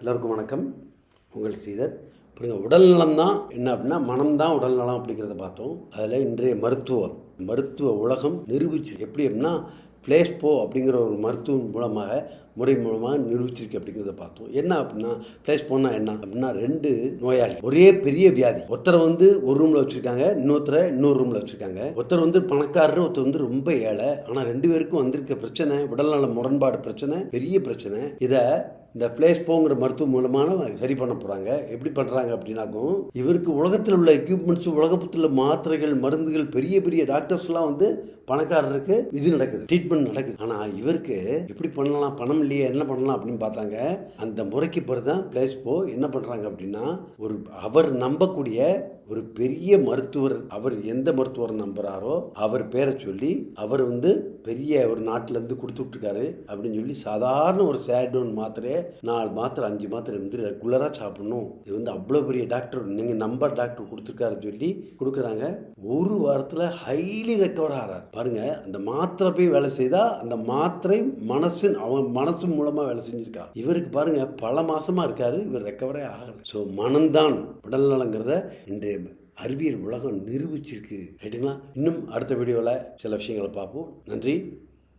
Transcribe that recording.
எல்லோருக்கும் வணக்கம். உங்கள் ஸ்ரீதர். பாருங்கள், உடல்நலம் தான் என்ன அப்படின்னா மனம்தான் உடல்நலம் அப்படிங்கிறத பார்த்தோம். அதில் இன்றைய மருத்துவ உலகம் நிரூபிச்சு எப்படி அப்படின்னா பிளேஸ்போ அப்படிங்கிற ஒரு மருத்துவ முறை மூலமாக நிரூபிச்சிருக்கு அப்படிங்கிறத பார்த்தோம். என்ன அப்படின்னா பிளேஸ்போன்னா என்ன அப்படின்னா, 2 நோயாளி ஒரே பெரிய வியாதி, ஒருத்தரை ஒரு ரூமில் வச்சுருக்காங்க, இன்னொருத்தரை இன்னொரு ரூமில் வச்சுருக்காங்க. ஒருத்தர் பணக்காரர், ஒருத்தர் ரொம்ப ஏழை. ஆனால் 2 பேருக்கும் வந்திருக்க பிரச்சனை உடல்நல முரண்பாடு பிரச்சனை, பெரிய பிரச்சனை. இதை இந்த பிளேஸ்போங்கிற மருத்துவம் மூலமான சரி பண்ண போகிறாங்க. எப்படி பண்ணுறாங்க அப்படின்னாக்கும், இவருக்கு உலகத்தில் உள்ள எக்யூப்மெண்ட்ஸ், உலகத்தில் மாத்திரைகள், மருந்துகள், பெரிய பெரிய டாக்டர்ஸ்லாம் பணக்காரருக்கு இது நடக்குது, ட்ரீட்மெண்ட் நடக்குது. ஆனால் இவருக்கு எப்படி பண்ணலாம், பணம் இல்லையே, என்ன பண்ணலாம் அப்படின்னு பார்த்தாங்க. அந்த முறைக்கு பிறகு தான் பிளேஸ்போ என்ன பண்ணுறாங்க அப்படின்னா, அவர் நம்பக்கூடிய ஒரு பெரிய மருத்துவர், அவர் எந்த மருத்துவர் நம்புறாரோ அவர் பேரை சொல்லி அவர் பெரிய ஒரு நாட்டிலேருந்து கொடுத்து விட்டுருக்காரு அப்படின்னு சொல்லி, சாதாரண ஒரு சேடோன் மாத்திரையை 4 மாத்திரை 5 மாத்திரை ரெகுலராக சாப்பிடணும், இது அவ்வளோ பெரிய டாக்டர், நீங்கள் நம்பர் டாக்டர் கொடுத்துருக்காருன்னு சொல்லி கொடுக்குறாங்க. ஒரு வாரத்தில் ஹைலி ரெக்கவர் ஆகிறார். பாருங்க, அந்த மாத்திரை போய் வேலை செய்தா அந்த மாத்திரை அவன் மனசு மூலமாக வேலை செஞ்சிருக்கா. இவருக்கு பாருங்க பல மாசமா இருக்காரு, இவர் ரெக்கவரே ஆகலை. ஸோ மனம்தான் உடல்நலங்கிறத இன்றைய அறிவியல் உலகம் நிரூபிச்சிருக்கு. ரைட்டுங்களா? இன்னும் அடுத்த வீடியோவில் சில விஷயங்களை பார்ப்போம். நன்றி.